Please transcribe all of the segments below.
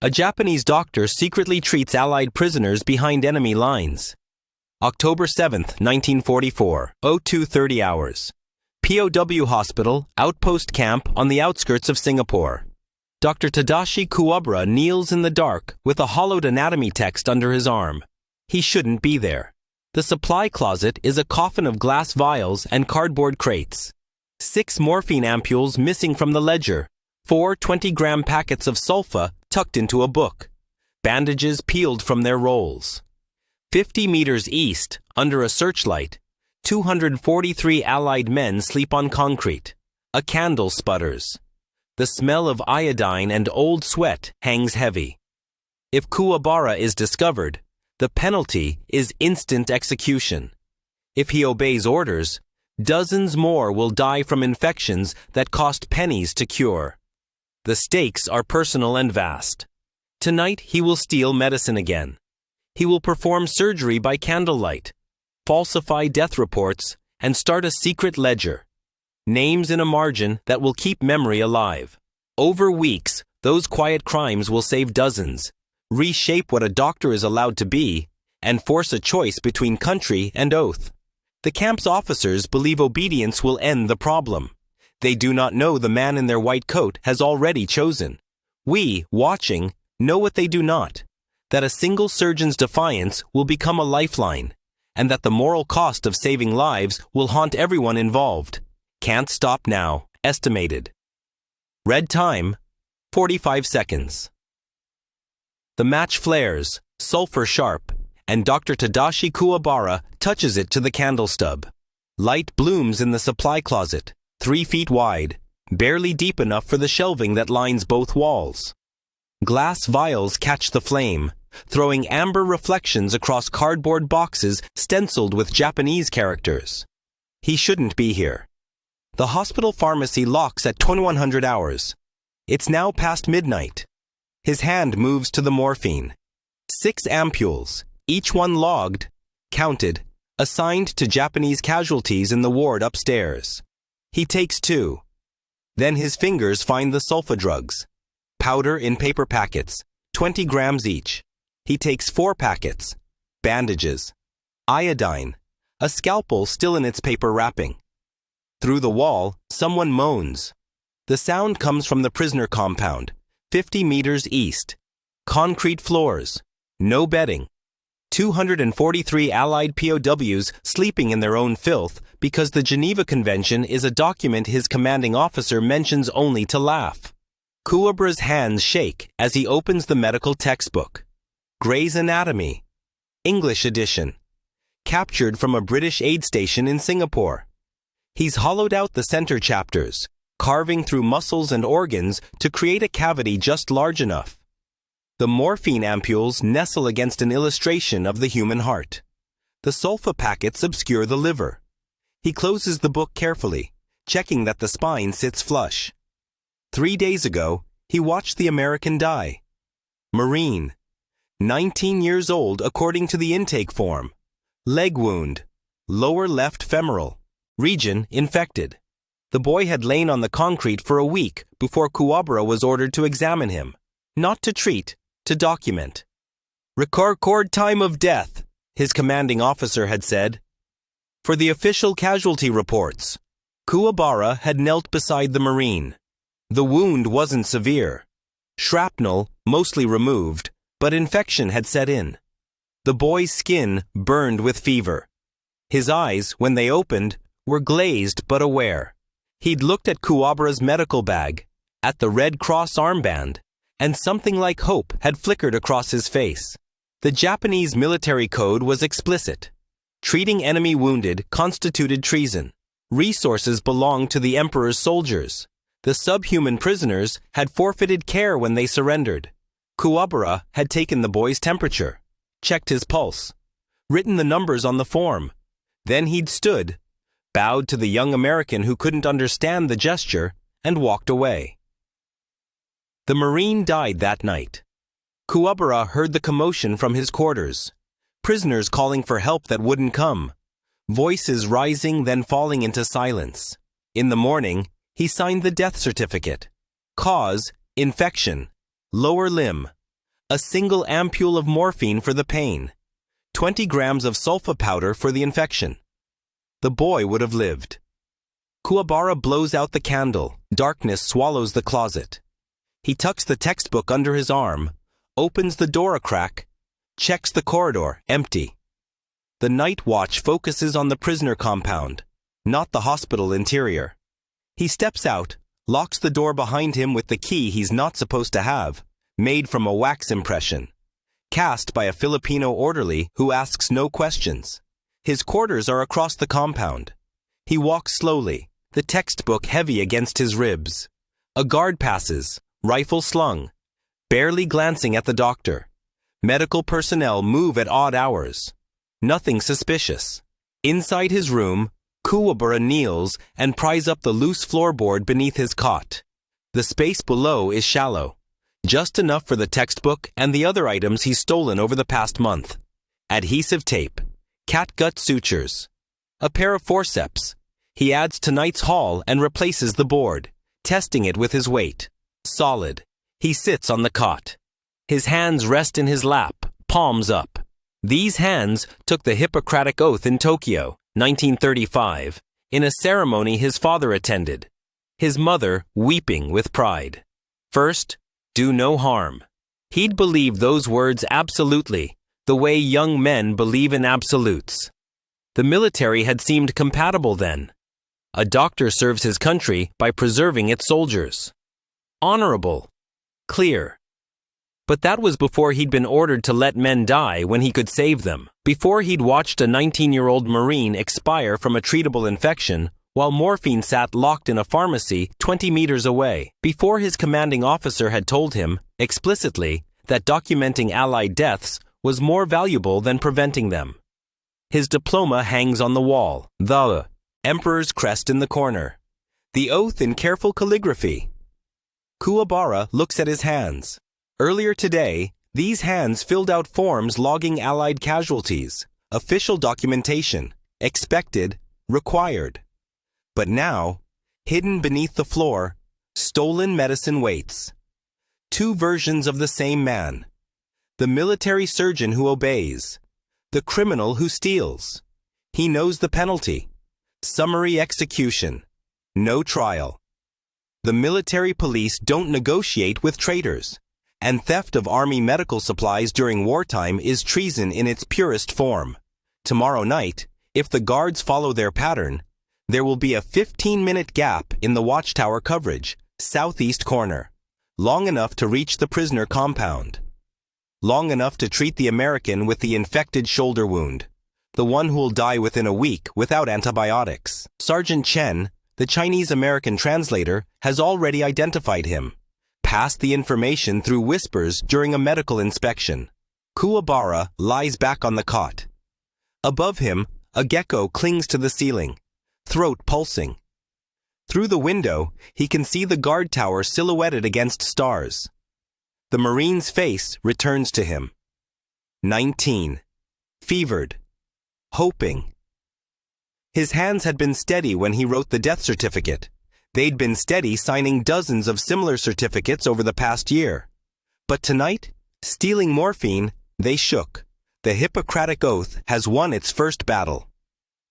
A Japanese doctor secretly treats Allied prisoners behind enemy lines. October 7, 1944, 02:30 hours. POW Hospital, outpost camp on the outskirts of Singapore. Dr. Tadashi Kuwabara kneels in the dark with a hollowed anatomy text under his arm. He shouldn't be there. The supply closet is a coffin of glass vials and cardboard crates. 6 morphine ampules missing from the ledger. 4 20-gram packets of sulfa tucked into a book. Bandages peeled from their rolls. 50 meters east, under a searchlight, 243 Allied men sleep on concrete. A candle sputters. The smell of iodine and old sweat hangs heavy. If Kuwabara is discovered, the penalty is instant execution. If he obeys orders, dozens more will die from infections that cost pennies to cure. The stakes are personal and vast. Tonight he will steal medicine again. He will perform surgery by candlelight, falsify death reports, and start a secret ledger. Names in a margin that will keep memory alive. Over weeks, those quiet crimes will save dozens, reshape what a doctor is allowed to be, and force a choice between country and oath. The camp's officers believe obedience will end the problem. They do not know the man in their white coat has already chosen. We, watching, know what they do not, that a single surgeon's defiance will become a lifeline, and that the moral cost of saving lives will haunt everyone involved. Can't stop now. Estimated. Red time, 45 seconds. The match flares, sulfur sharp, and Dr. Tadashi Kuwabara touches it to the candle stub. Light blooms in the supply closet, 3 feet wide, barely deep enough for the shelving that lines both walls. Glass vials catch the flame, throwing amber reflections across cardboard boxes stenciled with Japanese characters. He shouldn't be here. The hospital pharmacy locks at 2100 hours. It's now past midnight. His hand moves to the morphine. 6 ampules, each one logged, counted, assigned to Japanese casualties in the ward upstairs. He takes 2. Then his fingers find the sulfa drugs. Powder in paper packets, 20 grams each. He takes 4 packets. Bandages. Iodine. A scalpel still in its paper wrapping. Through the wall, someone moans. The sound comes from the prisoner compound, 50 meters east. Concrete floors. No bedding. 243 Allied POWs sleeping in their own filth because the Geneva Convention is a document his commanding officer mentions only to laugh. Kuwabara's hands shake as he opens the medical textbook. Gray's Anatomy. English edition. Captured from a British aid station in Singapore. He's hollowed out the center chapters, carving through muscles and organs to create a cavity just large enough. The morphine ampules nestle against an illustration of the human heart. The sulfa packets obscure the liver. He closes the book carefully, checking that the spine sits flush. 3 days ago, he watched the American die. Marine. 19 years old according to the intake form. Leg wound. Lower left femoral. Region infected. The boy had lain on the concrete for a week before Kuwabara was ordered to examine him. Not to treat, to document. Record time of death, his commanding officer had said. For the official casualty reports, Kuwabara had knelt beside the Marine. The wound wasn't severe. Shrapnel, mostly removed, but infection had set in. The boy's skin burned with fever. His eyes, when they opened, were glazed but aware. He'd looked at Kuwabara's medical bag, at the Red Cross armband, and something like hope had flickered across his face. The Japanese military code was explicit. Treating enemy wounded constituted treason. Resources belonged to the emperor's soldiers. The subhuman prisoners had forfeited care when they surrendered. Kuwabara had taken the boy's temperature, checked his pulse, written the numbers on the form. Then he'd stood, bowed to the young American who couldn't understand the gesture, and walked away. The Marine died that night. Kuwabara heard the commotion from his quarters. Prisoners calling for help that wouldn't come. Voices rising then falling into silence. In the morning, he signed the death certificate. Cause, infection. Lower limb. A single ampule of morphine for the pain. 20 grams of sulfa powder for the infection. The boy would have lived. Kuwabara blows out the candle. Darkness swallows the closet. He tucks the textbook under his arm, opens the door a crack, checks the corridor, empty. The night watch focuses on the prisoner compound, not the hospital interior. He steps out, locks the door behind him with the key he's not supposed to have, made from a wax impression, cast by a Filipino orderly who asks no questions. His quarters are across the compound. He walks slowly, the textbook heavy against his ribs. A guard passes, rifle slung, barely glancing at the doctor. Medical personnel move at odd hours. Nothing suspicious. Inside his room, Kuwabara kneels and pries up the loose floorboard beneath his cot. The space below is shallow, just enough for the textbook and the other items he's stolen over the past month. Adhesive tape, catgut sutures, a pair of forceps. He adds tonight's haul and replaces the board, testing it with his weight. Solid. He sits on the cot. His hands rest in his lap, palms up. These hands took the Hippocratic Oath in Tokyo, 1935, in a ceremony his father attended, his mother weeping with pride. First, do no harm. He'd believe those words absolutely, the way young men believe in absolutes. The military had seemed compatible then. A doctor serves his country by preserving its soldiers. Honorable. Clear. But that was before he'd been ordered to let men die when he could save them, before he'd watched a 19-year-old Marine expire from a treatable infection while morphine sat locked in a pharmacy 20 meters away, before his commanding officer had told him, explicitly, that documenting Allied deaths was more valuable than preventing them. His diploma hangs on the wall, the Emperor's crest in the corner, the oath in careful calligraphy. Kuwabara looks at his hands. Earlier today, these hands filled out forms logging Allied casualties, official documentation, expected, required. But now, hidden beneath the floor, stolen medicine waits. Two versions of the same man. The military surgeon who obeys. The criminal who steals. He knows the penalty. Summary execution. No trial. The military police don't negotiate with traitors. And theft of army medical supplies during wartime is treason in its purest form. Tomorrow night, if the guards follow their pattern, there will be a 15-minute gap in the watchtower coverage, southeast corner, long enough to reach the prisoner compound. Long enough to treat the American with the infected shoulder wound, the one who'll die within a week without antibiotics. Sergeant Chen, the Chinese-American translator, has already identified him. Passed the information through whispers during a medical inspection. Kuwabara lies back on the cot. Above him, a gecko clings to the ceiling, throat pulsing. Through the window, he can see the guard tower silhouetted against stars. The Marine's face returns to him. 19. Fevered. Hoping. His hands had been steady when he wrote the death certificate. They'd been steady signing dozens of similar certificates over the past year. But tonight, stealing morphine, they shook. The Hippocratic Oath has won its first battle.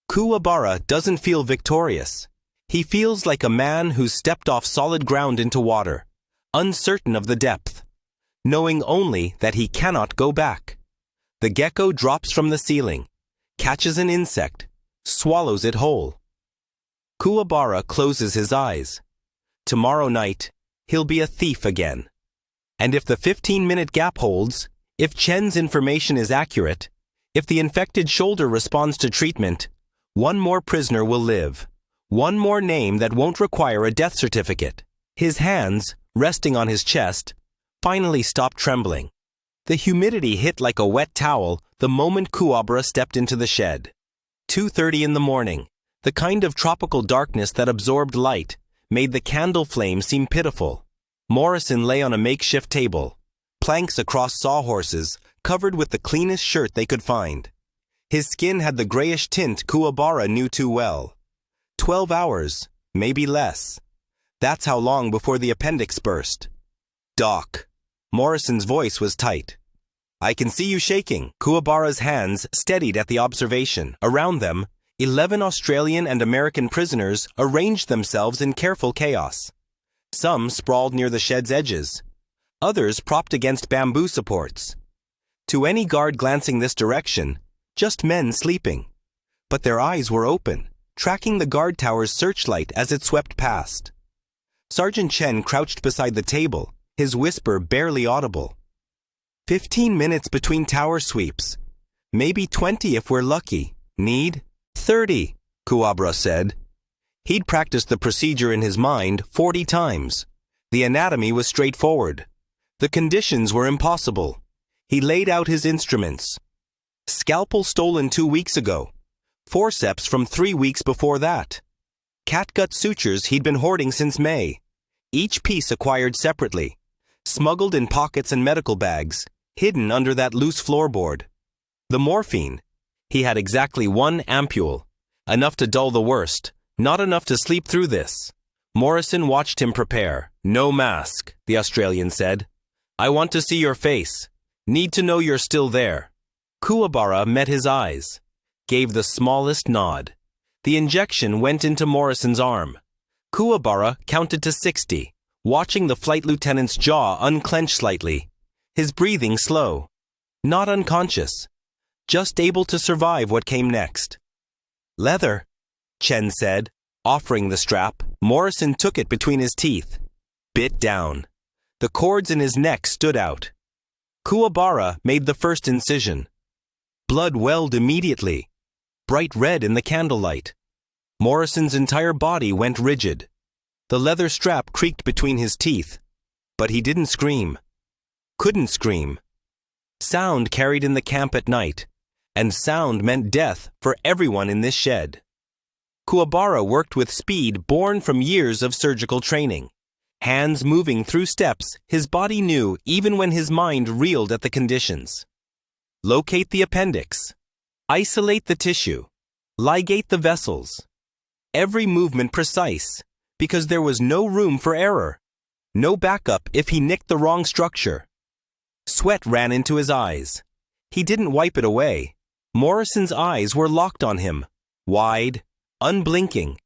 Kuwabara doesn't feel victorious. He feels like a man who's stepped off solid ground into water, uncertain of the depth, knowing only that he cannot go back. The gecko drops from the ceiling, catches an insect, swallows it whole. Kuwabara closes his eyes. Tomorrow night, he'll be a thief again. And if the 15-minute gap holds, if Chen's information is accurate, if the infected shoulder responds to treatment, one more prisoner will live. One more name that won't require a death certificate. His hands, resting on his chest, finally stopped trembling. The humidity hit like a wet towel the moment Kuwabara stepped into the shed. 2:30 in the morning. The kind of tropical darkness that absorbed light made the candle flame seem pitiful. Morrison lay on a makeshift table, planks across sawhorses, covered with the cleanest shirt they could find. His skin had the grayish tint Kuwabara knew too well. 12 hours, maybe less. That's how long before the appendix burst. Doc. Morrison's voice was tight. "I can see you shaking." Kuwabara's hands steadied at the observation. Around them, 11 Australian and American prisoners arranged themselves in careful chaos. Some sprawled near the shed's edges, others propped against bamboo supports. To any guard glancing this direction, just men sleeping. But their eyes were open, tracking the guard tower's searchlight as it swept past. Sergeant Chen crouched beside the table, his whisper barely audible. 15 minutes between tower sweeps. Maybe 20 if we're lucky. Need 30, Kuwabara said. He'd practiced the procedure in his mind 40 times. The anatomy was straightforward. The conditions were impossible. He laid out his instruments. Scalpel stolen 2 weeks ago. Forceps from 3 weeks before that. Catgut sutures he'd been hoarding since May. Each piece acquired separately. Smuggled in pockets and medical bags, hidden under that loose floorboard. The morphine. He had exactly 1 ampule. Enough to dull the worst, not enough to sleep through this. Morrison watched him prepare. "No mask," the Australian said. "I want to see your face. Need to know you're still there." Kuwabara met his eyes, gave the smallest nod. The injection went into Morrison's arm. Kuwabara counted to 60, watching the flight lieutenant's jaw unclench slightly, his breathing slow. Not unconscious, just able to survive what came next. "Leather," Chen said, offering the strap. Morrison took it between his teeth. Bit down. The cords in his neck stood out. Kuwabara made the first incision. Blood welled immediately, bright red in the candlelight. Morrison's entire body went rigid. The leather strap creaked between his teeth, but he didn't scream. Couldn't scream. Sound carried in the camp at night, and sound meant death for everyone in this shed. Kuwabara worked with speed born from years of surgical training. Hands moving through steps his body knew even when his mind reeled at the conditions. Locate the appendix. Isolate the tissue. Ligate the vessels. Every movement precise, because there was no room for error. No backup if he nicked the wrong structure. Sweat ran into his eyes. He didn't wipe it away. Morrison's eyes were locked on him, wide, unblinking,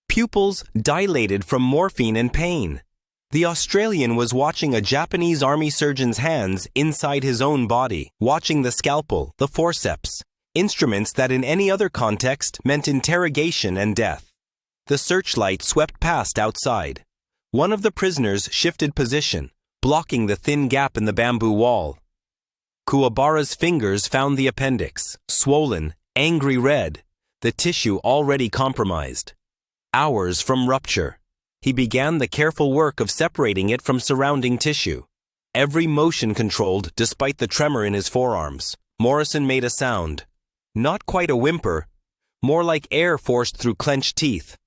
pupils dilated from morphine and pain. The Australian was watching a Japanese army surgeon's hands inside his own body, watching the scalpel, the forceps, instruments that in any other context meant interrogation and death. The searchlight swept past outside. One of the prisoners shifted position, blocking the thin gap in the bamboo wall. Kuwabara's fingers found the appendix, swollen, angry red, the tissue already compromised. Hours from rupture. He began the careful work of separating it from surrounding tissue. Every motion controlled despite the tremor in his forearms. Morrison made a sound. Not quite a whimper, more like air forced through clenched teeth.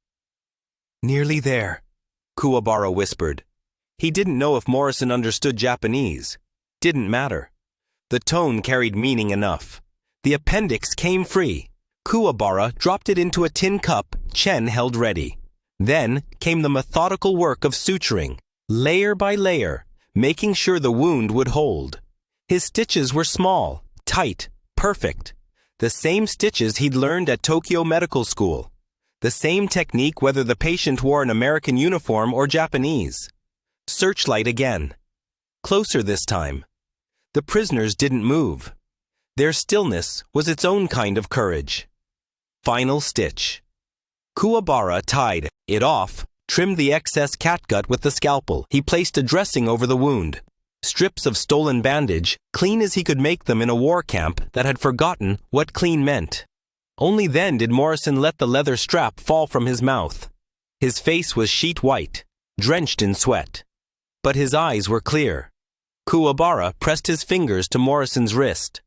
"Nearly there," Kuwabara whispered. He didn't know if Morrison understood Japanese. Didn't matter. The tone carried meaning enough. The appendix came free. Kuwabara dropped it into a tin cup Chen held ready. Then came the methodical work of suturing, layer by layer, making sure the wound would hold. His stitches were small, tight, perfect. The same stitches he'd learned at Tokyo Medical School. The same technique whether the patient wore an American uniform or Japanese. Searchlight again. Closer this time. The prisoners didn't move. Their stillness was its own kind of courage. Final stitch. Kuwabara tied it off, trimmed the excess catgut with the scalpel. He placed a dressing over the wound. Strips of stolen bandage, clean as he could make them in a war camp that had forgotten what clean meant. Only then did Morrison let the leather strap fall from his mouth. His face was sheet white, drenched in sweat. But his eyes were clear. Kuwabara pressed his fingers to Morrison's wrist.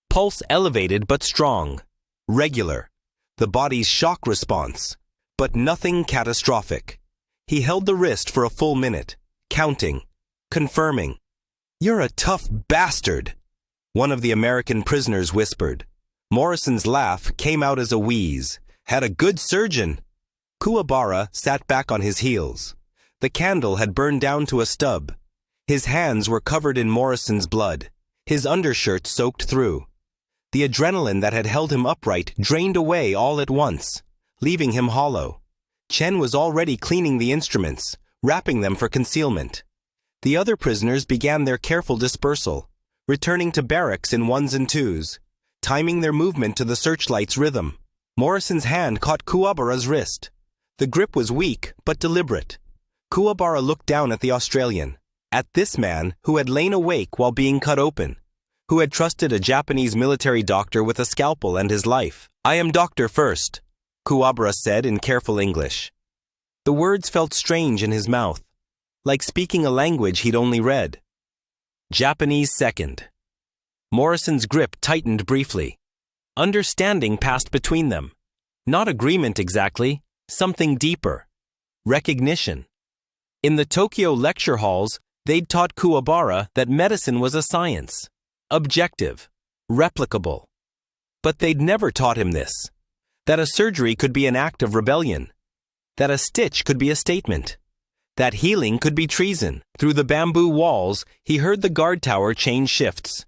Pulse elevated but strong. Regular. The body's shock response. But nothing catastrophic. He held the wrist for a full minute, counting, confirming. "You're a tough bastard," one of the American prisoners whispered. Morrison's laugh came out as a wheeze. "Had a good surgeon." Kuwabara sat back on his heels. The candle had burned down to a stub. His hands were covered in Morrison's blood, his undershirt soaked through. The adrenaline that had held him upright drained away all at once, leaving him hollow. Chen was already cleaning the instruments, wrapping them for concealment. The other prisoners began their careful dispersal, returning to barracks in ones and twos, timing their movement to the searchlight's rhythm. Morrison's hand caught Kuwabara's wrist. The grip was weak, but deliberate. Kuwabara looked down at the Australian, at this man who had lain awake while being cut open, who had trusted a Japanese military doctor with a scalpel and his life. "I am doctor first," Kuwabara said in careful English. The words felt strange in his mouth, like speaking a language he'd only read. Japanese second. Morrison's grip tightened briefly. Understanding passed between them. Not agreement exactly, something deeper. Recognition. In the Tokyo lecture halls, they'd taught Kuwabara that medicine was a science. Objective. Replicable. But they'd never taught him this. That a surgery could be an act of rebellion. That a stitch could be a statement. That healing could be treason. Through the bamboo walls, he heard the guard tower change shifts.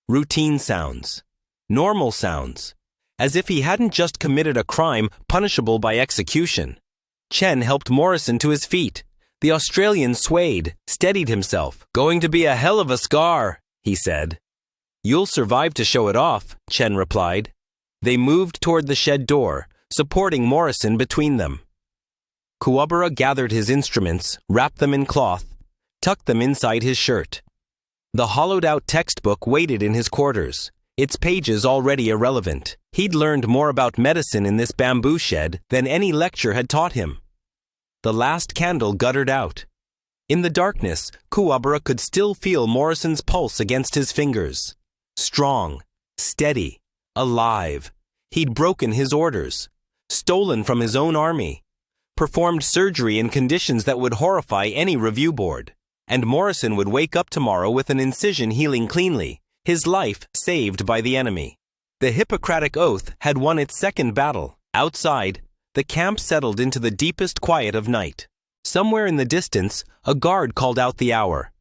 Routine sounds. Normal sounds. As if he hadn't just committed a crime punishable by execution. Chen helped Morrison to his feet. The Australian swayed, steadied himself. "Going to be a hell of a scar," he said. "You'll survive to show it off," Chen replied. They moved toward the shed door, supporting Morrison between them. Kuwabara gathered his instruments, wrapped them in cloth, tucked them inside his shirt. The hollowed-out textbook waited in his quarters, its pages already irrelevant. He'd learned more about medicine in this bamboo shed than any lecture had taught him. The last candle guttered out. In the darkness, Kuwabara could still feel Morrison's pulse against his fingers. Strong, steady, alive. He'd broken his orders, stolen from his own army, performed surgery in conditions that would horrify any review board. And Morrison would wake up tomorrow with an incision healing cleanly, his life saved by the enemy. The Hippocratic Oath had won its second battle. Outside, the camp settled into the deepest quiet of night. Somewhere in the distance, a guard called out the hour.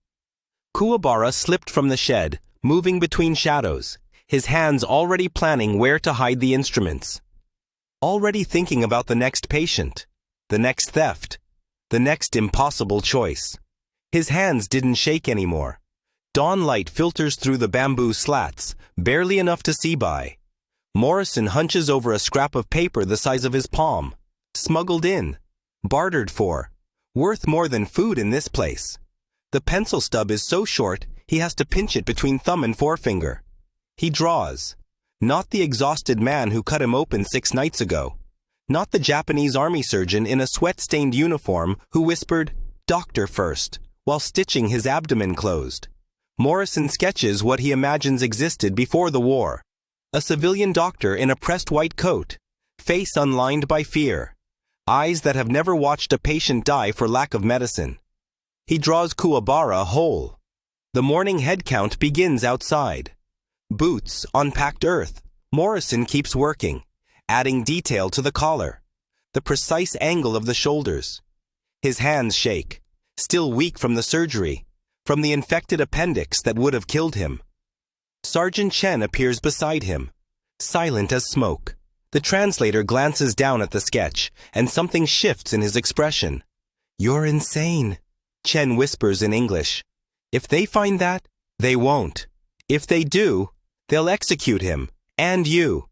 Kuwabara slipped from the shed, moving between shadows, his hands already planning where to hide the instruments. Already thinking about the next patient, the next theft, the next impossible choice. His hands didn't shake anymore. Dawn light filters through the bamboo slats, barely enough to see by. Morrison hunches over a scrap of paper the size of his palm. Smuggled in. Bartered for. Worth more than food in this place. The pencil stub is so short, he has to pinch it between thumb and forefinger. He draws. Not the exhausted man who cut him open 6 nights ago. Not the Japanese army surgeon in a sweat-stained uniform who whispered, "Doctor first," while stitching his abdomen closed. Morrison sketches what he imagines existed before the war. A civilian doctor in a pressed white coat, face unlined by fear, eyes that have never watched a patient die for lack of medicine. He draws Kuwabara whole. The morning head count begins outside. Boots on packed earth. Morrison keeps working, adding detail to the collar, the precise angle of the shoulders. His hands shake, still weak from the surgery, from the infected appendix that would have killed him. Sergeant Chen appears beside him, silent as smoke. The translator glances down at the sketch, and something shifts in his expression. "You're insane," Chen whispers in English. "If they find that, they won't. If they do, they'll execute him, and you."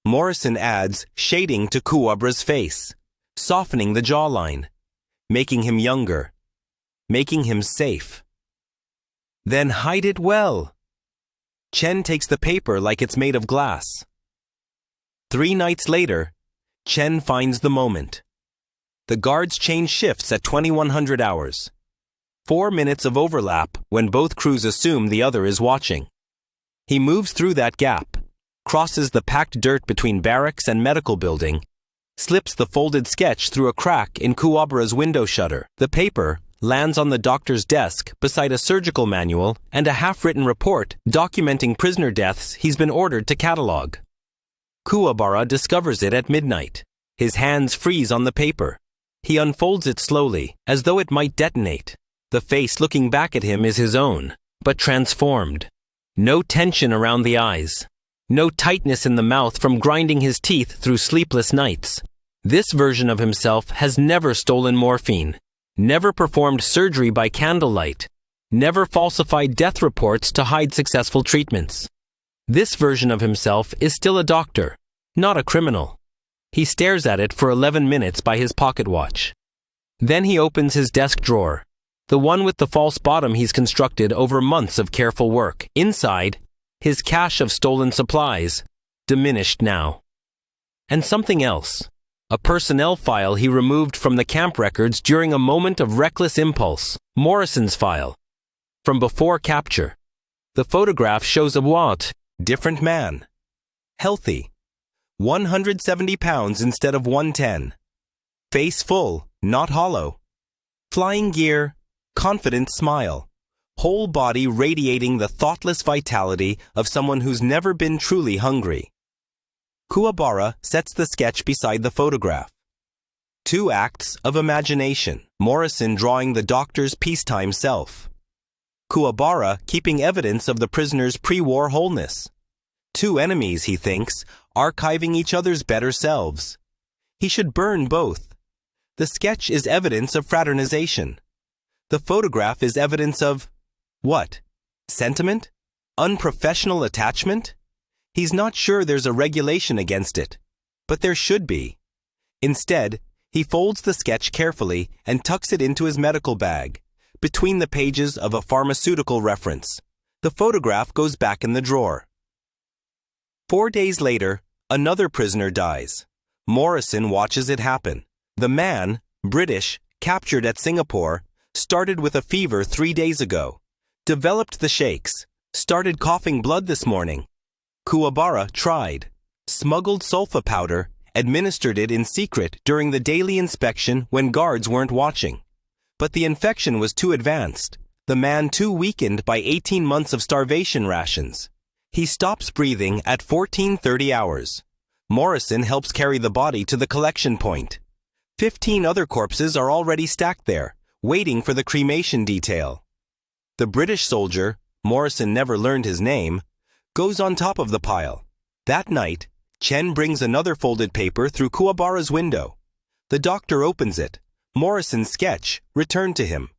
Morrison adds, shading to Kuwabara's face, softening the jawline, making him younger, making him safe. "Then hide it well." Chen takes the paper like it's made of glass. 3 nights later, Chen finds the moment. The guards change shifts at 2100 hours. 4 minutes of overlap when both crews assume the other is watching. He moves through that gap, crosses the packed dirt between barracks and medical building, slips the folded sketch through a crack in Kuwabara's window shutter. The paper lands on the doctor's desk beside a surgical manual and a half-written report documenting prisoner deaths he's been ordered to catalog. Kuwabara discovers it at midnight. His hands freeze on the paper. He unfolds it slowly, as though it might detonate. The face looking back at him is his own, but transformed. No tension around the eyes. No tightness in the mouth from grinding his teeth through sleepless nights. This version of himself has never stolen morphine, never performed surgery by candlelight, never falsified death reports to hide successful treatments. This version of himself is still a doctor, not a criminal. He stares at it for 11 minutes by his pocket watch. Then he opens his desk drawer, the one with the false bottom he's constructed over months of careful work. Inside, his cache of stolen supplies, diminished now. And something else, a personnel file he removed from the camp records during a moment of reckless impulse, Morrison's file. From before capture, the photograph shows a different man. Healthy. 170 pounds instead of 110. Face full, not hollow. Flying gear, confident smile. Whole body radiating the thoughtless vitality of someone who's never been truly hungry. Kuwabara sets the sketch beside the photograph. 2 acts of imagination, Morrison drawing the doctor's peacetime self. Kuwabara keeping evidence of the prisoner's pre-war wholeness. 2 enemies, he thinks, archiving each other's better selves. He should burn both. The sketch is evidence of fraternization. The photograph is evidence of what? Sentiment? Unprofessional attachment? He's not sure there's a regulation against it, but there should be. Instead, he folds the sketch carefully and tucks it into his medical bag, between the pages of a pharmaceutical reference. The photograph goes back in the drawer. 4 days later, another prisoner dies. Morrison watches it happen. The man, British, captured at Singapore, started with a fever 3 days ago, developed the shakes, started coughing blood this morning. Kuwabara tried, smuggled sulfa powder, administered it in secret during the daily inspection when guards weren't watching. But the infection was too advanced, the man too weakened by 18 months of starvation rations. He stops breathing at 14:30 hours. Morrison helps carry the body to the collection point. 15 other corpses are already stacked there, waiting for the cremation detail. The British soldier, Morrison never learned his name, goes on top of the pile. That night, Chen brings another folded paper through Kuwabara's window. The doctor opens it. Morrison's sketch, returned to him,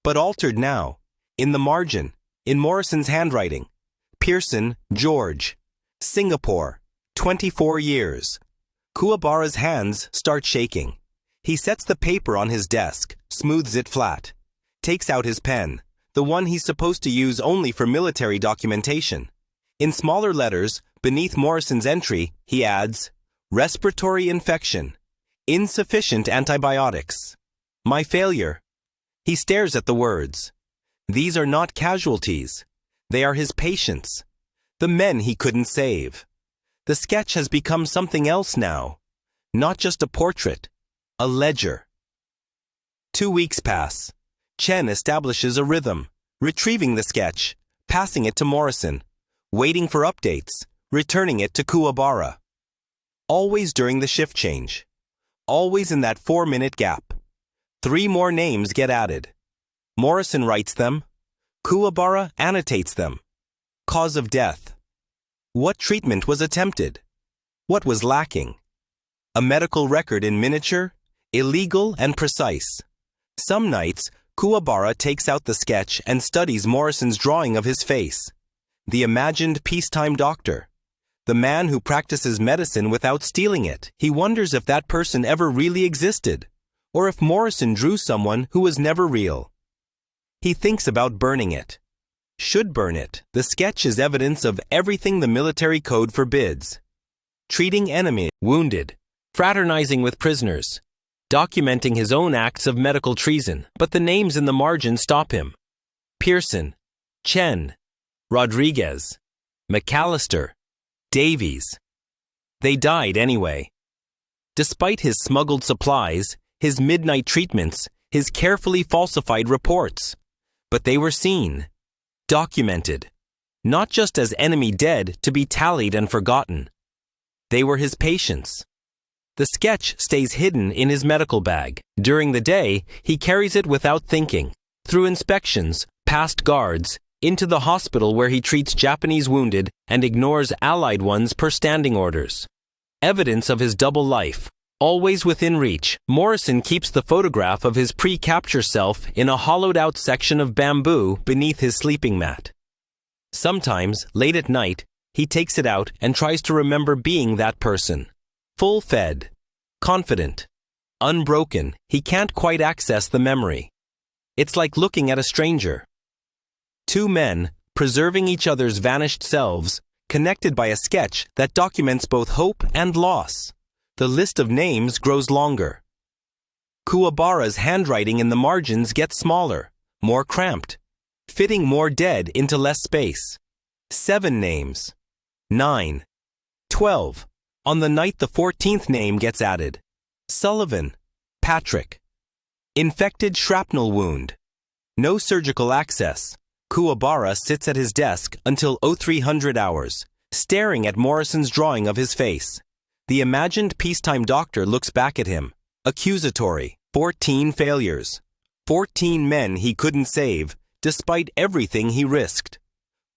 but altered now. In the margin, in Morrison's handwriting, Pearson, George, Singapore, 24 years. Kuwabara's hands start shaking. He sets the paper on his desk, smooths it flat, takes out his pen, the one he's supposed to use only for military documentation. In smaller letters, beneath Morrison's entry, he adds, respiratory infection, insufficient antibiotics. My failure. He stares at the words. These are not casualties. They are his patients, the men he couldn't save. The sketch has become something else now, not just a portrait, a ledger. 2 weeks pass. Chen establishes a rhythm, retrieving the sketch, passing it to Morrison, waiting for updates, returning it to Kuwabara. Always during the shift change. Always in that 4-minute gap. 3 more names get added. Morrison writes them. Kuwabara annotates them. Cause of death. What treatment was attempted? What was lacking? A medical record in miniature, illegal and precise. Some nights, Kuwabara takes out the sketch and studies Morrison's drawing of his face. The imagined peacetime doctor. The man who practices medicine without stealing it. He wonders if that person ever really existed, or if Morrison drew someone who was never real. He thinks about burning it. Should burn it. The sketch is evidence of everything the military code forbids. Treating enemy, wounded, fraternizing with prisoners, documenting his own acts of medical treason, but the names in the margin stop him. Pearson, Chen, Rodriguez, McAllister, Davies. They died anyway. Despite his smuggled supplies, his midnight treatments, his carefully falsified reports. But they were seen, documented, not just as enemy dead to be tallied and forgotten. They were his patients. The sketch stays hidden in his medical bag. During the day, he carries it without thinking, through inspections, past guards, into the hospital where he treats Japanese wounded and ignores Allied ones per standing orders. Evidence of his double life. Always within reach, Morrison keeps the photograph of his pre-capture self in a hollowed-out section of bamboo beneath his sleeping mat. Sometimes, late at night, he takes it out and tries to remember being that person. Full-fed, confident, unbroken, he can't quite access the memory. It's like looking at a stranger. Two men, preserving each other's vanished selves, connected by a sketch that documents both hope and loss. The list of names grows longer. Kuwabara's handwriting in the margins gets smaller, more cramped, fitting more dead into less space. 7 names. 9. 12. On the night the 14th name gets added. Sullivan. Patrick. Infected shrapnel wound. No surgical access. Kuwabara sits at his desk until 0300 hours, staring at Morrison's drawing of his face. The imagined peacetime doctor looks back at him, accusatory. 14 failures. 14 men he couldn't save, despite everything he risked.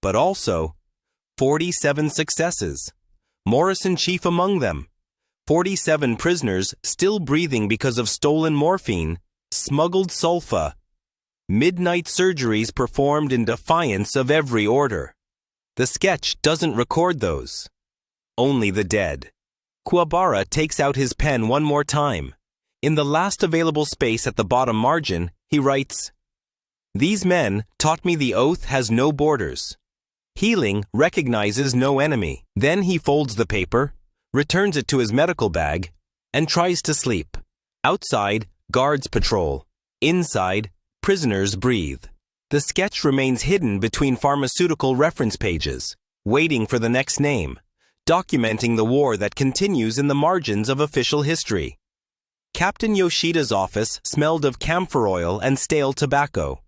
But also, 47 successes. Morrison chief among them. 47 prisoners still breathing because of stolen morphine, smuggled sulfa. Midnight surgeries performed in defiance of every order. The sketch doesn't record those. Only the dead. Kuwabara takes out his pen one more time. In the last available space at the bottom margin, he writes, "These men taught me the oath has no borders. Healing recognizes no enemy." Then he folds the paper, returns it to his medical bag, and tries to sleep. Outside, guards patrol. Inside, prisoners breathe. The sketch remains hidden between pharmaceutical reference pages, waiting for the next name, documenting the war that continues in the margins of official history. Captain Yoshida's office smelled of camphor oil and stale tobacco.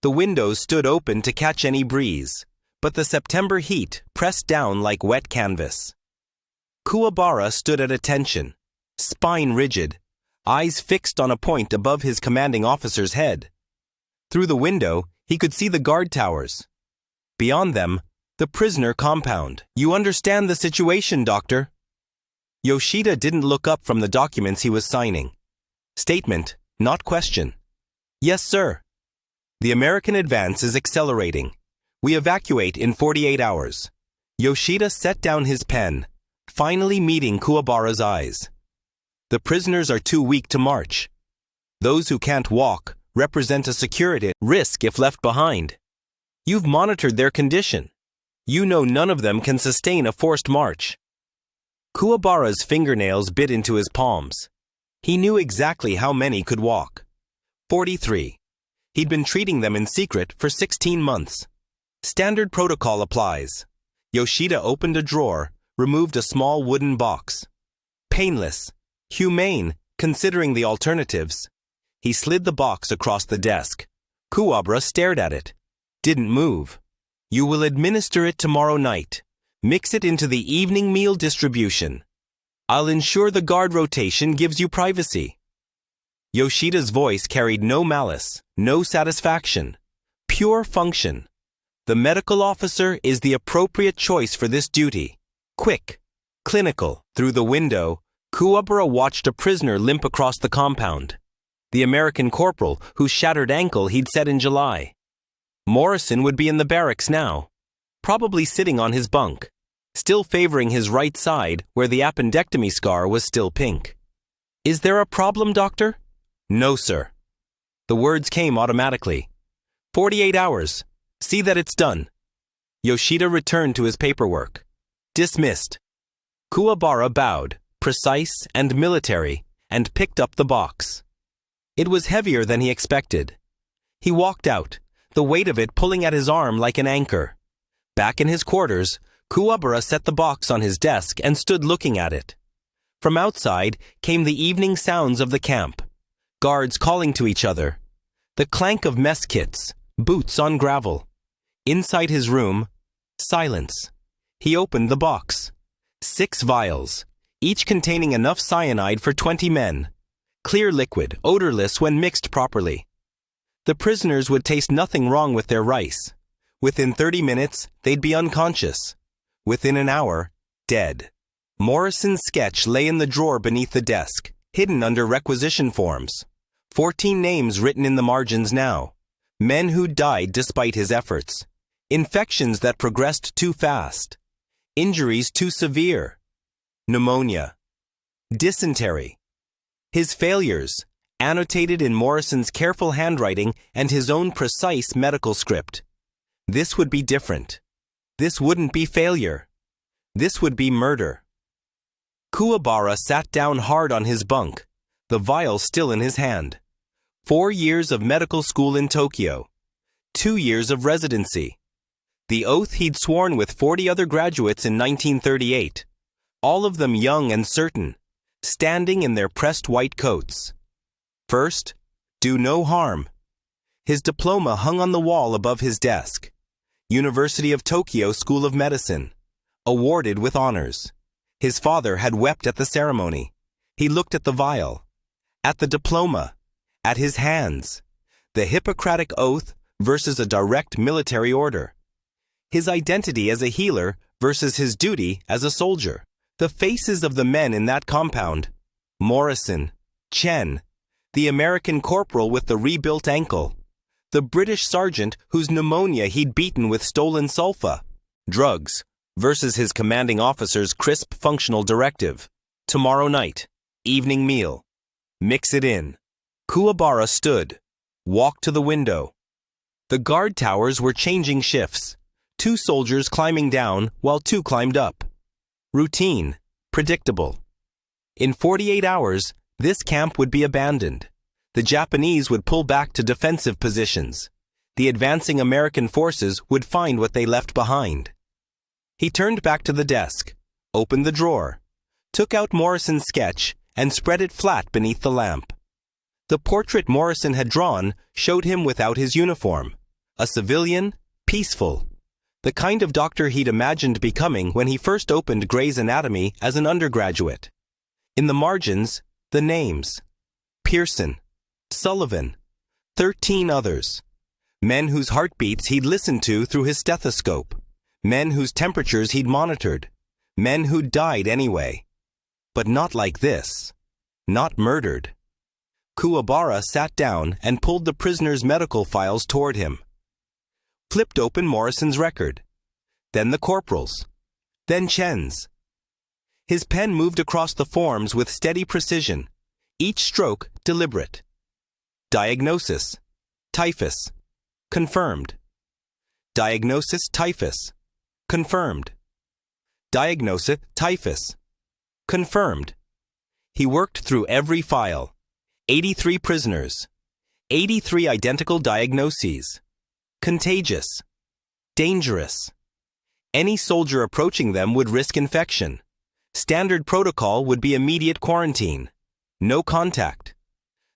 The windows stood open to catch any breeze, but the September heat pressed down like wet canvas. Kuwabara stood at attention, spine rigid, eyes fixed on a point above his commanding officer's head. Through the window, he could see the guard towers. Beyond them, the prisoner compound. "You understand the situation, Doctor?" Yoshida didn't look up from the documents he was signing. Statement, not question. "Yes, sir." "The American advance is accelerating. We evacuate in 48 hours. Yoshida set down his pen, finally meeting Kuwabara's eyes. "The prisoners are too weak to march. Those who can't walk represent a security risk if left behind. You've monitored their condition. You know none of them can sustain a forced march." Kuwabara's fingernails bit into his palms. He knew exactly how many could walk. 43. He'd been treating them in secret for 16 months. Standard protocol applies. Yoshida opened a drawer, removed a small wooden box. Painless, humane, considering the alternatives. He slid the box across the desk. Kuwabara stared at it. Didn't move. "You will administer it tomorrow night. Mix it into the evening meal distribution. I'll ensure the guard rotation gives you privacy." Yoshida's voice carried no malice, no satisfaction. Pure function. The medical officer is the appropriate choice for this duty. Quick, clinical. Through the window, Kuwabara watched a prisoner limp across the compound. The American corporal whose shattered ankle he'd set in July. Morrison would be in the barracks now, probably sitting on his bunk, still favoring his right side where the appendectomy scar was still pink. "Is there a problem, doctor?" "No, sir." The words came automatically. 48 hours. See that it's done." Yoshida returned to his paperwork. Dismissed. Kuwabara bowed, precise and military, and picked up the box. It was heavier than he expected. He walked out, the weight of it pulling at his arm like an anchor. Back in his quarters, Kuwabara set the box on his desk and stood looking at it. From outside came the evening sounds of the camp. Guards calling to each other. The clank of mess kits, boots on gravel. Inside his room, silence. He opened the box. 6 vials, each containing enough cyanide for 20 men. Clear liquid, odorless when mixed properly. The prisoners would taste nothing wrong with their rice. Within 30 minutes, they'd be unconscious. Within an hour, dead. Morrison's sketch lay in the drawer beneath the desk, hidden under requisition forms. 14 names written in the margins now. Men who died despite his efforts. Infections that progressed too fast. Injuries too severe. Pneumonia. Dysentery. His failures, annotated in Morrison's careful handwriting and his own precise medical script. This would be different. This wouldn't be failure. This would be murder. Kuwabara sat down hard on his bunk, the vial still in his hand. 4 years of medical school in Tokyo. 2 years of residency. The oath he'd sworn with 40 other graduates in 1938. All of them young and certain, standing in their pressed white coats. First, do no harm. His diploma hung on the wall above his desk. University of Tokyo School of Medicine. Awarded with honors. His father had wept at the ceremony. He looked at the vial, at the diploma, at his hands. The Hippocratic Oath versus a direct military order. His identity as a healer versus his duty as a soldier. The faces of the men in that compound. Morrison, Chen, the American corporal with the rebuilt ankle, the British sergeant whose pneumonia he'd beaten with stolen sulfa. Drugs versus his commanding officer's crisp functional directive. Tomorrow night, evening meal. Mix it in. Kuwabara stood, walked to the window. The guard towers were changing shifts. 2 soldiers climbing down while 2 climbed up. Routine, predictable. In 48 hours, this camp would be abandoned. The Japanese would pull back to defensive positions. The advancing American forces would find what they left behind. He turned back to the desk, opened the drawer, took out Morrison's sketch, and spread it flat beneath the lamp. The portrait Morrison had drawn showed him without his uniform. A civilian, peaceful. The kind of doctor he'd imagined becoming when he first opened Gray's Anatomy as an undergraduate. In the margins, the names. Pearson, Sullivan, 13 others. Men whose heartbeats he'd listened to through his stethoscope. Men whose temperatures he'd monitored. Men who'd died anyway. But not like this. Not murdered. Kuwabara sat down and pulled the prisoner's medical files toward him. Flipped open Morrison's record. Then the corporal's. Then Chen's. His pen moved across the forms with steady precision, each stroke deliberate. Diagnosis. Typhus. Confirmed. Diagnosis typhus. Confirmed. Diagnosis typhus. Confirmed. He worked through every file. 83 prisoners. 83 identical diagnoses. Contagious. Dangerous. Any soldier approaching them would risk infection. Standard protocol would be immediate quarantine. No contact.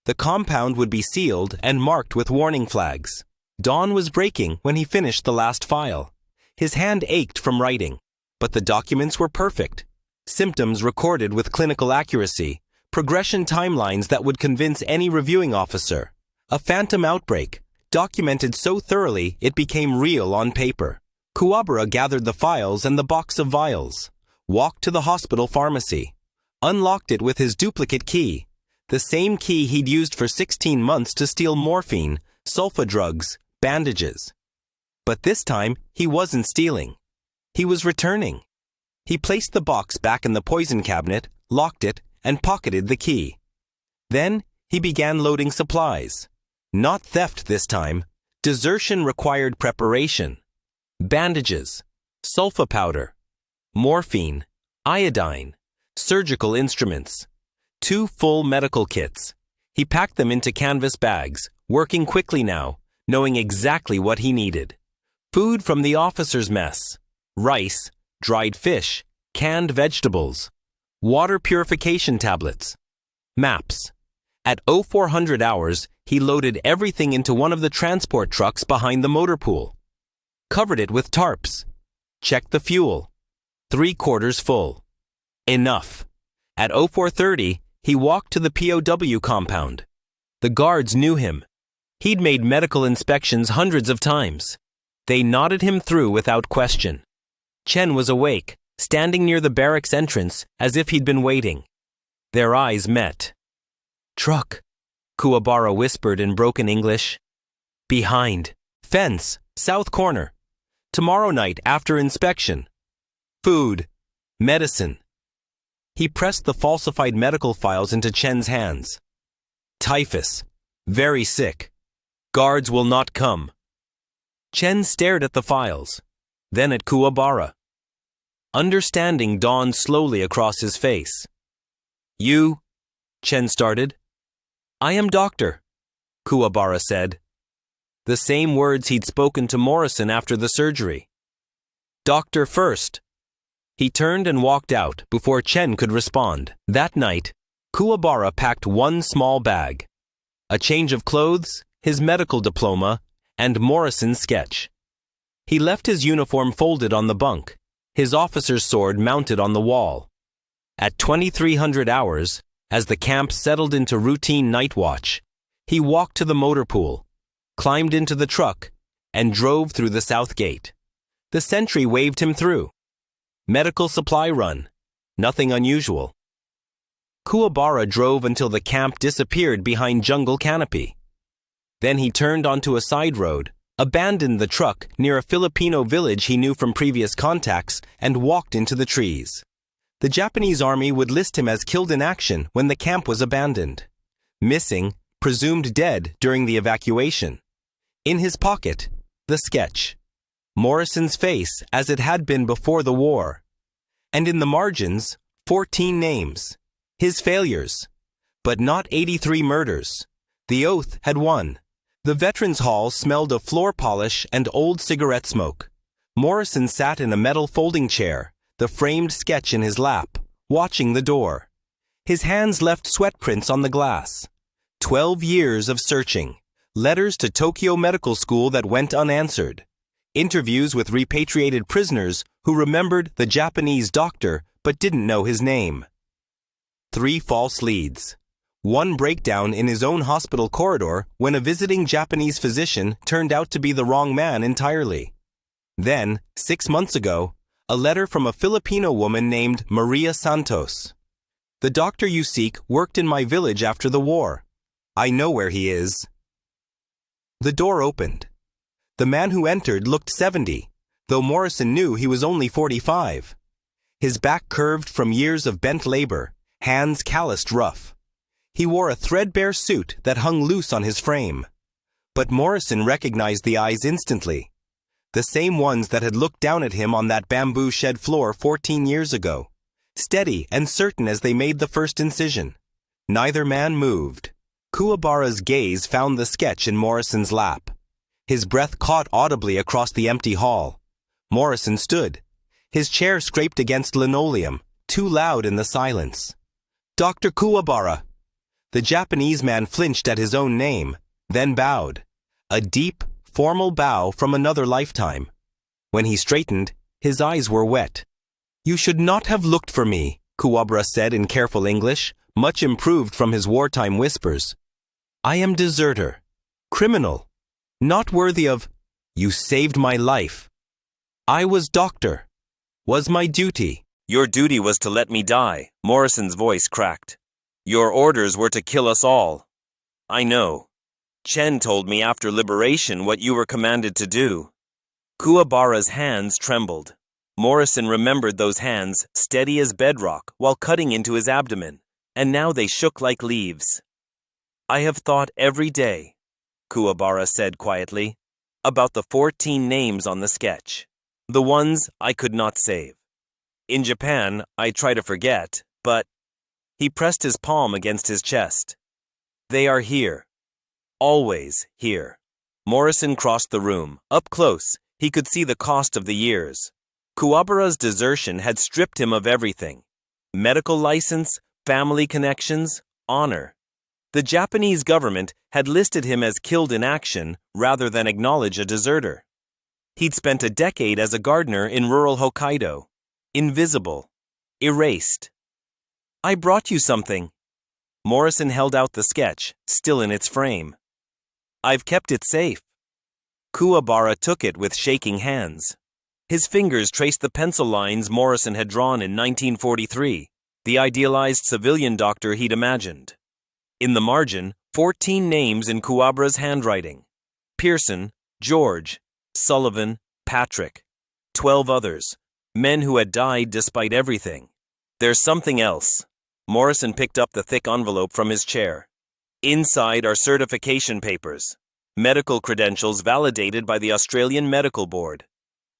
The compound would be sealed and marked with warning flags. Dawn was breaking when he finished the last file. His hand ached from writing, but the documents were perfect. Symptoms recorded with clinical accuracy, progression timelines that would convince any reviewing officer. A phantom outbreak, documented so thoroughly it became real on paper. Kuwabara gathered the files and the box of vials, walked to the hospital pharmacy, unlocked it with his duplicate key, the same key he'd used for 16 months to steal morphine, sulfa drugs, bandages. But this time, he wasn't stealing. He was returning. He placed the box back in the poison cabinet, locked it, and pocketed the key. Then, he began loading supplies. Not theft this time. Desertion required preparation. Bandages, sulfa powder, morphine, iodine, surgical instruments. 2 full medical kits. He packed them into canvas bags, working quickly now, knowing exactly what he needed. Food from the officer's mess. Rice, dried fish, canned vegetables. Water purification tablets. Maps. At 0400 hours, he loaded everything into one of the transport trucks behind the motor pool. Covered it with tarps. Checked the fuel. 3/4 full. Enough. At 0430, he walked to the POW compound. The guards knew him. He'd made medical inspections hundreds of times. They nodded him through without question. Chen was awake, standing near the barracks entrance as if he'd been waiting. Their eyes met. "Truck," Kuwabara whispered in broken English. "Behind. Fence. South corner. Tomorrow night after inspection. Food. Medicine." He pressed the falsified medical files into Chen's hands. "Typhus. Very sick. Guards will not come." Chen stared at the files, then at Kuwabara. Understanding dawned slowly across his face. "You," Chen started. "I am doctor," Kuwabara said. The same words he'd spoken to Morrison after the surgery. "Doctor first." He turned and walked out before Chen could respond. That night, Kuwabara packed one small bag. A change of clothes, his medical diploma, and Morrison's sketch. He left his uniform folded on the bunk, his officer's sword mounted on the wall. At 2300 hours, as the camp settled into routine night watch, he walked to the motor pool, climbed into the truck, and drove through the south gate. The sentry waved him through. Medical supply run. Nothing unusual. Kuwabara drove until the camp disappeared behind jungle canopy. Then he turned onto a side road, abandoned the truck near a Filipino village he knew from previous contacts, and walked into the trees. The Japanese army would list him as killed in action when the camp was abandoned. Missing, presumed dead during the evacuation. In his pocket, the sketch. Morrison's face as it had been before the war. And in the margins, 14 names. His failures. But not 83 murders. The oath had won. The Veterans Hall smelled of floor polish and old cigarette smoke. Morrison sat in a metal folding chair, the framed sketch in his lap, watching the door. His hands left sweat prints on the glass. 12 years of searching. Letters to Tokyo Medical School that went unanswered. Interviews with repatriated prisoners who remembered the Japanese doctor but didn't know his name. 3 false leads. 1 breakdown in his own hospital corridor when a visiting Japanese physician turned out to be the wrong man entirely. Then, 6 months ago, a letter from a Filipino woman named Maria Santos. "The doctor you seek worked in my village after the war. I know where he is." The door opened. The man who entered looked 70, though Morrison knew he was only 45. His back curved from years of bent labor, hands calloused rough. He wore a threadbare suit that hung loose on his frame. But Morrison recognized the eyes instantly. The same ones that had looked down at him on that bamboo shed floor 14 years ago, steady and certain as they made the first incision. Neither man moved. Kuwabara's gaze found the sketch in Morrison's lap. His breath caught audibly across the empty hall. Morrison stood. His chair scraped against linoleum, too loud in the silence. "Dr. Kuwabara." The Japanese man flinched at his own name, then bowed. A deep, formal bow from another lifetime. When he straightened, his eyes were wet. "You should not have looked for me," Kuwabara said in careful English, much improved from his wartime whispers. "I am deserter, criminal, not worthy of... You saved my life. I was doctor. Was my duty." "Your duty was to let me die," Morrison's voice cracked. "Your orders were to kill us all. I know. Chen told me after liberation what you were commanded to do." Kuwabara's hands trembled. Morrison remembered those hands, steady as bedrock, while cutting into his abdomen, and now they shook like leaves. "I have thought every day," Kuwabara said quietly, "about the 14 names on the sketch, the ones I could not save. In Japan, I try to forget, but..." He pressed his palm against his chest. "They are here. Always here." Morrison crossed the room. Up close, he could see the cost of the years. Kuwabara's desertion had stripped him of everything. Medical license, family connections, honor. The Japanese government had listed him as killed in action rather than acknowledge a deserter. He'd spent a decade as a gardener in rural Hokkaido. Invisible. Erased. "I brought you something." Morrison held out the sketch, still in its frame. I've kept it safe." Kuwabara took it with shaking hands. His fingers traced the pencil lines Morrison had drawn in 1943, the idealized civilian doctor he'd imagined. In the margin, 14 names in Kuwabara's handwriting: Pearson, George, Sullivan, Patrick. 12 others, men who had died despite everything. "There's something else." Morrison picked up the thick envelope from his chair. "Inside are certification papers, medical credentials validated by the Australian Medical Board,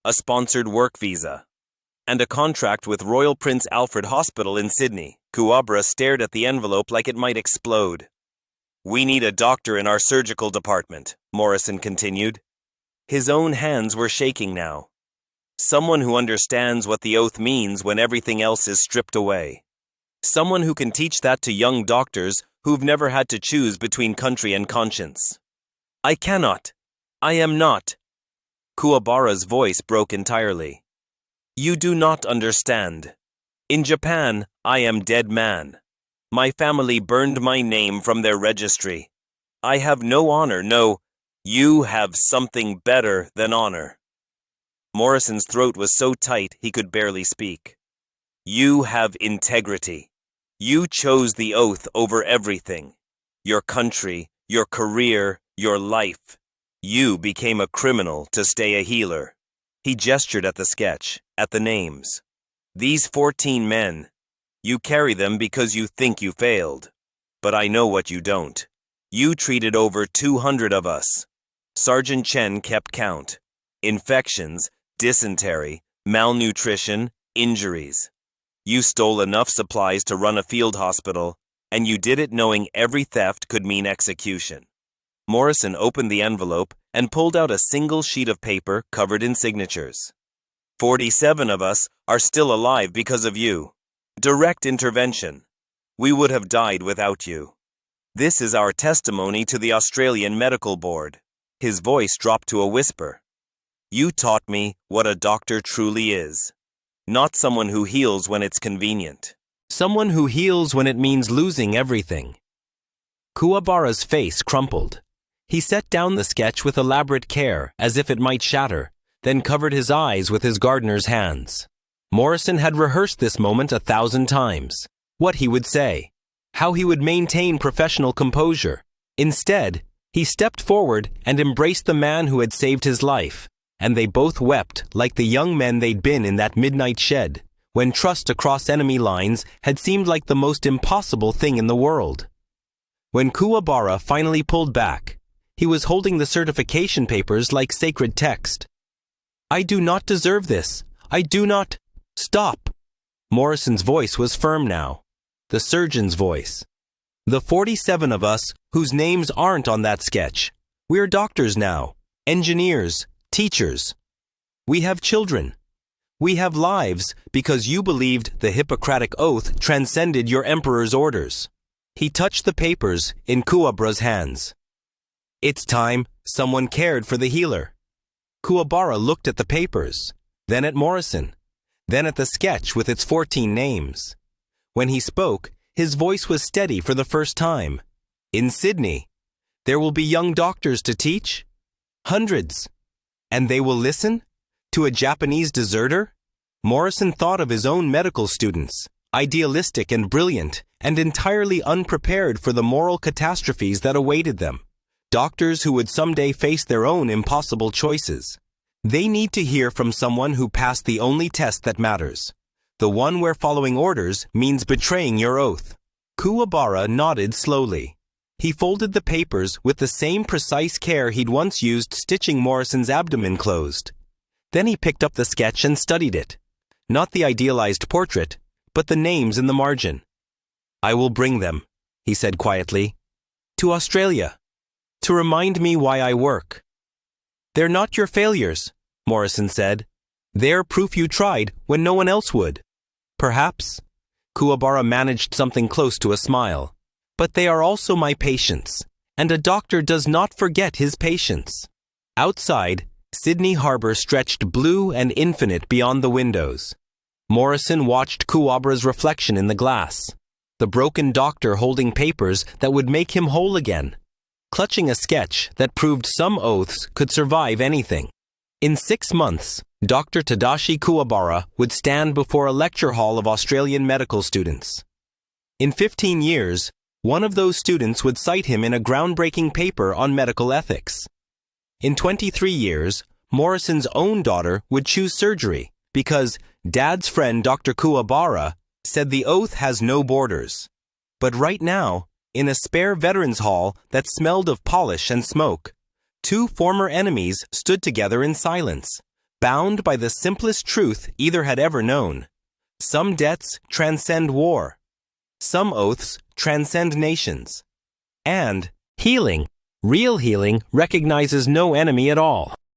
a sponsored work visa, and a contract with Royal Prince Alfred Hospital in Sydney." Kuwabara stared at the envelope like it might explode. "We need a doctor in our surgical department," Morrison continued. His own hands were shaking now. "Someone who understands what the oath means when everything else is stripped away. Someone who can teach that to young doctors who've never had to choose between country and conscience." "I cannot. I am not." Kuwabara's voice broke entirely. "You do not understand. In Japan, I am dead man. My family burned my name from their registry. I have no honor, no, you have something better than honor." Morrison's throat was so tight he could barely speak. "You have integrity. You chose the oath over everything. Your country, your career, your life. You became a criminal to stay a healer." He gestured at the sketch, at the names. "These 14 men. You carry them because you think you failed. But I know what you don't. You treated over 200 of us." Sergeant Chen kept count. Infections, dysentery, malnutrition, injuries. You stole enough supplies to run a field hospital, and you did it knowing every theft could mean execution. Morrison opened the envelope and pulled out a single sheet of paper covered in signatures. 47 of us are still alive because of you. Direct intervention. We would have died without you. This is our testimony to the Australian Medical Board." His voice dropped to a whisper. "You taught me what a doctor truly is. Not someone who heals when it's convenient. Someone who heals when it means losing everything." Kuwabara's face crumpled. He set down the sketch with elaborate care, as if it might shatter, then covered his eyes with his gardener's hands. Morrison had rehearsed this moment 1,000 times. What he would say. How he would maintain professional composure. Instead, he stepped forward and embraced the man who had saved his life, and they both wept like the young men they'd been in that midnight shed, when trust across enemy lines had seemed like the most impossible thing in the world. When Kuwabara finally pulled back, he was holding the certification papers like sacred text. "I do not deserve this. I do not—" "Stop!" Morrison's voice was firm now. The surgeon's voice. "The 47 of us whose names aren't on that sketch. We're doctors now, engineers, teachers. We have children. We have lives because you believed the Hippocratic Oath transcended your emperor's orders." He touched the papers in Kuwabara's hands. "It's time someone cared for the healer." Kuwabara looked at the papers, then at Morrison, then at the sketch with its 14 names. When he spoke, his voice was steady for the first time. "In Sydney, there will be young doctors to teach? Hundreds. And they will listen? To a Japanese deserter?" Morrison thought of his own medical students, idealistic and brilliant, and entirely unprepared for the moral catastrophes that awaited them. Doctors who would someday face their own impossible choices. They need to hear from someone who passed the only test that matters, the one where following orders means betraying your oath. Kuwabara nodded slowly. He folded the papers with the same precise care he'd once used stitching Morrison's abdomen closed. Then he picked up the sketch and studied it. Not the idealized portrait, but the names in the margin. "I will bring them," he said quietly, "to Australia, to remind me why I work." "They're not your failures," Morrison said. "They're proof you tried when no one else would." "Perhaps." Kuwabara managed something close to a smile. "But they are also my patients, and a doctor does not forget his patients." Outside, Sydney Harbour stretched blue and infinite beyond the windows. Morrison watched Kuwabara's reflection in the glass, the broken doctor holding papers that would make him whole again. clutching a sketch that proved some oaths could survive anything. In 6 months, Dr. Tadashi Kuwabara would stand before a lecture hall of Australian medical students. In 15 years, one of those students would cite him in a groundbreaking paper on medical ethics. In 23 years, Morrison's own daughter would choose surgery because Dad's friend Dr. Kuwabara said the oath has no borders. But right now, in a spare veterans hall that smelled of polish and smoke, 2 former enemies stood together in silence, bound by the simplest truth either had ever known. Some debts transcend war. Some oaths transcend nations. And healing, real healing, recognizes no enemy at all.